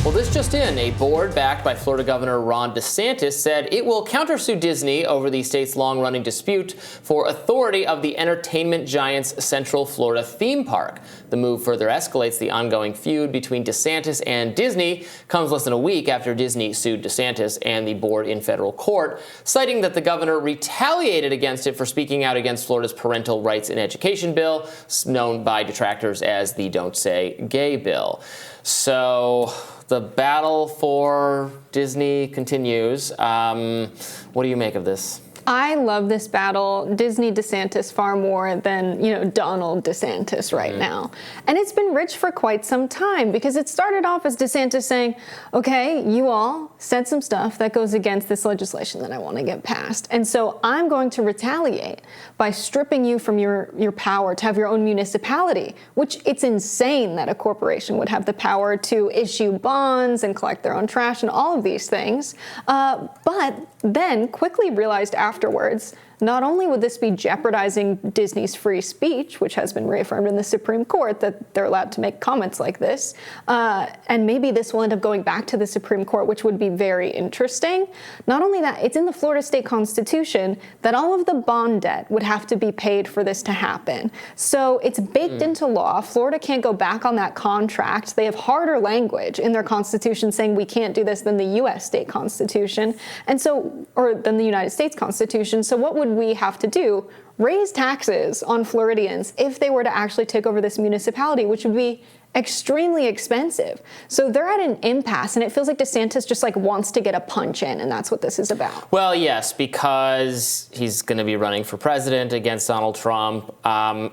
Well, this just in. A board backed by Florida Governor Ron DeSantis said it will countersue Disney over the state's long-running dispute for authority of the entertainment giant's Central Florida theme park. The move further escalates the ongoing feud between DeSantis and Disney, comes less than a week after Disney sued DeSantis and the board in federal court, citing that the governor retaliated against it for speaking out against Florida's parental rights in education bill, known by detractors as the Don't Say Gay bill. So the battle for Disney continues. What do you make of this? I love this battle, Disney DeSantis, far more than, Donald DeSantis right now. And it's been rich for quite some time because it started off as DeSantis saying, okay, you all said some stuff that goes against this legislation that I want to get passed. And so I'm going to retaliate by stripping you from your power to have your own municipality, which it's insane that a corporation would have the power to issue bonds and collect their own trash and all of these things. But then quickly realized afterwards, not only would this be jeopardizing Disney's free speech, which has been reaffirmed in the Supreme Court that they're allowed to make comments like this, and maybe this will end up going back to the Supreme Court, which would be very interesting. Not only that, it's in the Florida state constitution that all of the bond debt would have to be paid for this to happen. So it's baked into law. Florida can't go back on that contract. They have harder language in their constitution saying we can't do this than the U.S. state constitution, and so, or than the United States Constitution. So what would we have to do? Raise taxes on Floridians if they were to actually take over this municipality, which would be extremely expensive. So they're at an impasse, and it feels like DeSantis just wants to get a punch in, and that's what this is about. Well, yes, because he's going to be running for president against Donald Trump.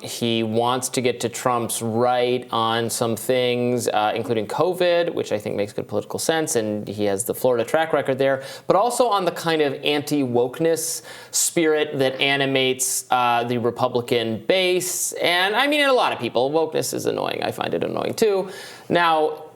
He wants to get to Trump's right on some things, including COVID, which I think makes good political sense, and he has the Florida track record there, but also on the kind of anti-wokeness spirit that animates the Republican base. And I mean, a lot of people, wokeness is annoying. I find it annoying too. Now,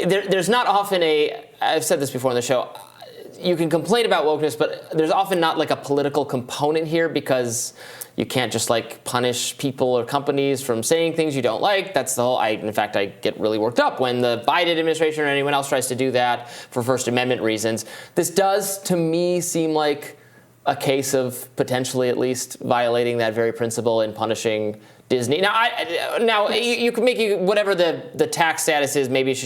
there's not often I've said this before on the show, you can complain about wokeness, but there's often not a political component here because you can't just punish people or companies from saying things you don't like. That's the whole, in fact, I get really worked up when the Biden administration or anyone else tries to do that for First Amendment reasons. This does, to me, seem like a case of potentially at least violating that very principle in punishing Disney. Now, you could make whatever the tax status is. Maybe it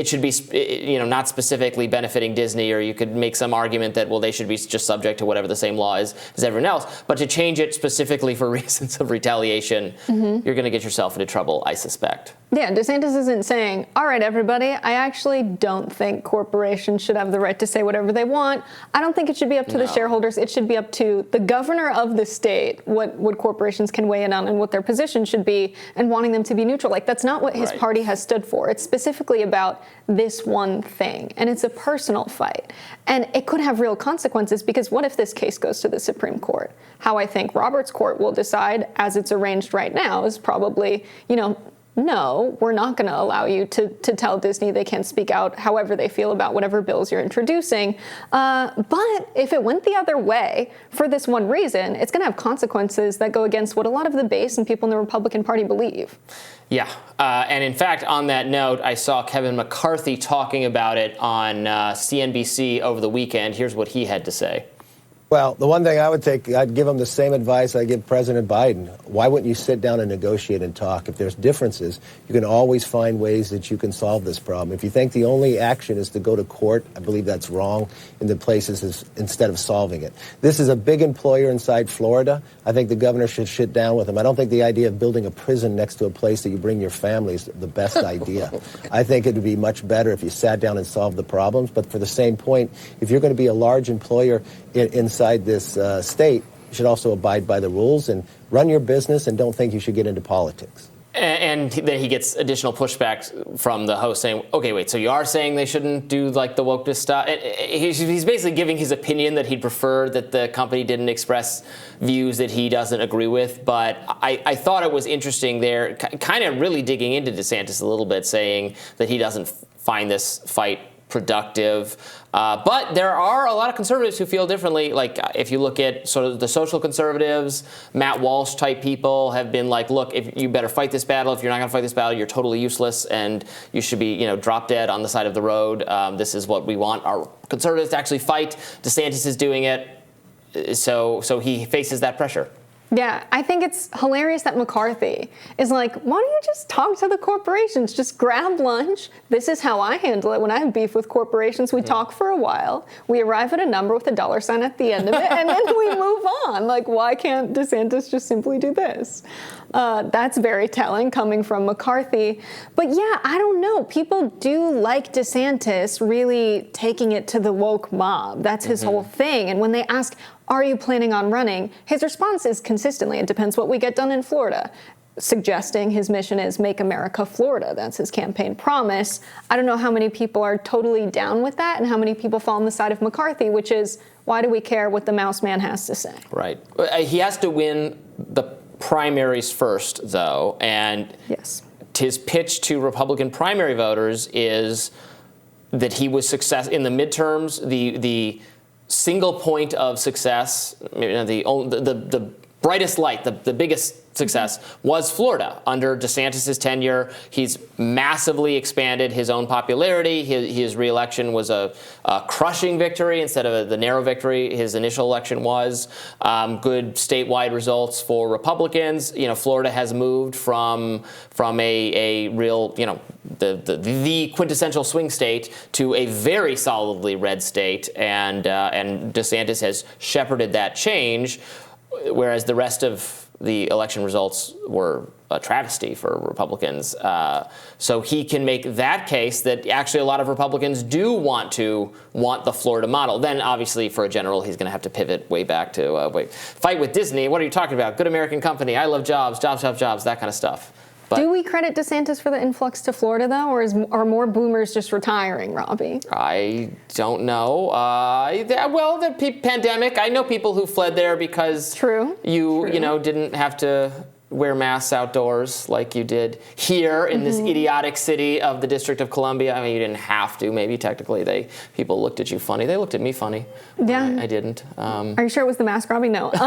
should be not specifically benefiting Disney, or you could make some argument that they should be just subject to whatever the same law is as everyone else. But to change it specifically for reasons of retaliation, you're going to get yourself into trouble, I suspect. Yeah, DeSantis isn't saying, all right, everybody, I actually don't think corporations should have the right to say whatever they want. I don't think it should be up to the shareholders. It should be up to the governor of the state what corporations can weigh in on and what their position should be, and wanting them to be neutral. That's not what his party has stood for. It's specifically about this one thing, and it's a personal fight. And it could have real consequences, because what if this case goes to the Supreme Court? How I think Roberts' court will decide, as it's arranged right now, is probably, no, we're not going to allow you to tell Disney they can't speak out however they feel about whatever bills you're introducing. But if it went the other way for this one reason, it's going to have consequences that go against what a lot of the base and people in the Republican Party believe. Yeah. And in fact, on that note, I saw Kevin McCarthy talking about it on CNBC over the weekend. Here's what he had to say. Well, the one thing I'd give him the same advice I give President Biden. Why wouldn't you sit down and negotiate and talk? If there's differences, you can always find ways that you can solve this problem. If you think the only action is to go to court, I believe that's wrong in the places instead of solving it. This is a big employer inside Florida. I think the governor should sit down with him. I don't think the idea of building a prison next to a place that you bring your family is the best idea. I think it would be much better if you sat down and solved the problems. But for the same point, if you're going to be a large employer inside this state, you should also abide by the rules and run your business, and don't think you should get into politics. And then he gets additional pushback from the host saying, okay, wait, so you are saying they shouldn't do the wokeness stuff? He's basically giving his opinion that he'd prefer that the company didn't express views that he doesn't agree with. But I thought it was interesting there, kind of really digging into DeSantis a little bit, saying that he doesn't find this fight productive. But there are a lot of conservatives who feel differently. Like if you look at sort of the social conservatives, Matt Walsh type people have been like, look, if you better fight this battle. If you're not going to fight this battle, you're totally useless, and you should be, drop dead on the side of the road. This is what we want our conservatives to actually fight. DeSantis is doing it, so he faces that pressure. Yeah, I think it's hilarious that McCarthy is like, why don't you just talk to the corporations? Just grab lunch. This is how I handle it when I have beef with corporations. We talk for a while. We arrive at a number with a $sign at the end of it, and then we move on. Like, why can't DeSantis just simply do this? That's very telling coming from McCarthy. But yeah, I don't know. People do like DeSantis really taking it to the woke mob. That's his whole thing. And when they ask, are you planning on running? His response is consistently, it depends what we get done in Florida, suggesting his mission is make America Florida. That's his campaign promise. I don't know how many people are totally down with that and how many people fall on the side of McCarthy, which is, why do we care what the mouse man has to say? Right. He has to win the primaries first, though, and yes, his pitch to Republican primary voters is that he was success in the midterms. The single point of success, the brightest light, the biggest success was Florida. Under DeSantis' tenure, he's massively expanded his own popularity. His re-election was a crushing victory instead of the narrow victory his initial election was. Good statewide results for Republicans. Florida has moved from a real, the quintessential swing state to a very solidly red state, and DeSantis has shepherded that change, whereas the rest of the election results were a travesty for Republicans. So he can make that case that actually a lot of Republicans do want the Florida model. Then obviously for a general, he's going to have to pivot way back to fight with Disney. What are you talking about? Good American company. I love jobs, jobs, jobs, jobs, that kind of stuff. But do we credit DeSantis for the influx to Florida, though, or are more boomers just retiring, Robby? I don't know. The pandemic, I know people who fled there because you didn't have to wear masks outdoors like you did here in this idiotic city of the District of Columbia. I mean, you didn't have to. Maybe technically people looked at you funny. They looked at me funny. Yeah. I didn't. Are you sure it was the mask, Robby? No. Okay.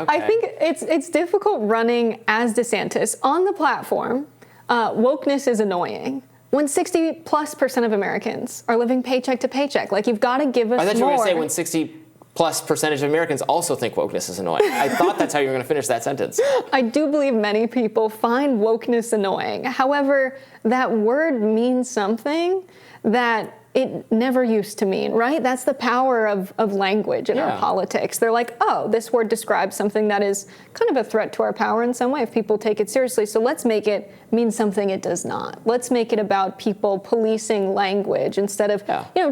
I think it's difficult running as DeSantis on the platform. Wokeness is annoying. When 60+% of Americans are living paycheck to paycheck, like you've got to give us more. I thought you were going to say when 60+% of Americans also think wokeness is annoying. I thought that's how you were going to finish that sentence. I do believe many people find wokeness annoying. However, that word means something that it never used to mean, right? That's the power of language in our politics. They're like, oh, this word describes something that is kind of a threat to our power in some way if people take it seriously. So let's make it mean something it does not. Let's make it about people policing language instead of,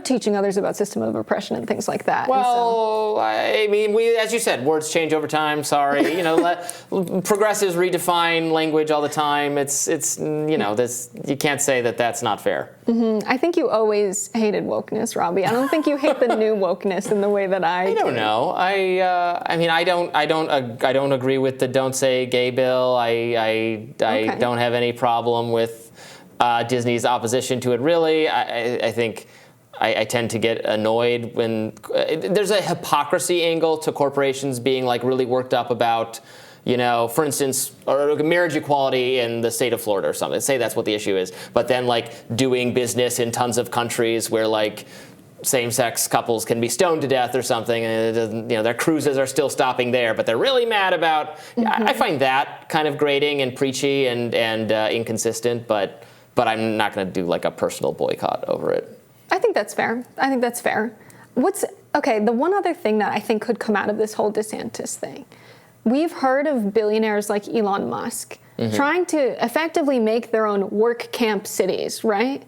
teaching others about system of oppression and things like that. Well, I mean, as you said, words change over time. Sorry, progressives redefine language all the time. It's you can't say that that's not fair. I think you always hated wokeness, Robby. I don't think you hate the new wokeness in the way that I don't know. I don't agree with the "Don't Say Gay" bill. I don't have any problem with Disney's opposition to it. Really, I think I tend to get annoyed when there's a hypocrisy angle to corporations being like really worked up about, for instance, or marriage equality in the state of Florida or something. Say that's what the issue is. But then doing business in tons of countries where same-sex couples can be stoned to death or something, and it doesn't, their cruises are still stopping there, but they're really mad about. I find that kind of grating and preachy and inconsistent, but I'm not going to do a personal boycott over it. I think that's fair. The one other thing that I think could come out of this whole DeSantis thing, we've heard of billionaires like Elon Musk trying to effectively make their own work camp cities, right?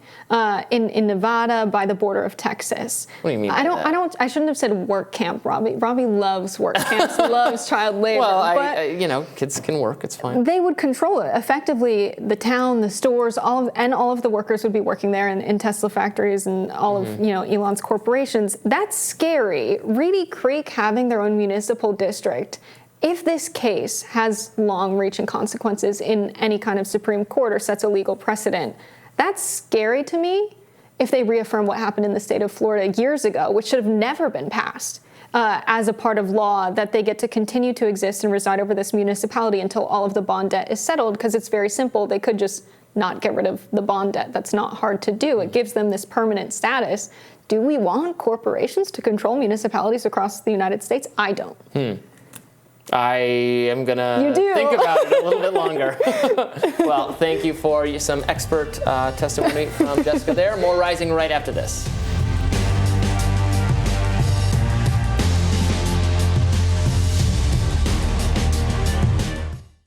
In Nevada, by the border of Texas. What do you mean? I shouldn't have said work camp, Robby. Robby loves work camps, loves child labor. Well, kids can work. It's fine. They would control it effectively. The town, the stores, all of the workers would be working there in Tesla factories and all of Elon's corporations. That's scary. Reedy Creek having their own municipal district. If this case has long-reaching consequences in any kind of Supreme Court or sets a legal precedent, That's scary to me if they reaffirm what happened in the state of Florida years ago, which should have never been passed as a part of law, that they get to continue to exist and reside over this municipality until all of the bond debt is settled, because it's very simple. They could just not get rid of the bond debt. That's not hard to do. It gives them this permanent status. Do we want corporations to control municipalities across the United States? I don't. I am going to think about it a little bit longer. Well, thank you for some expert testimony from Jessica there. More Rising right after this.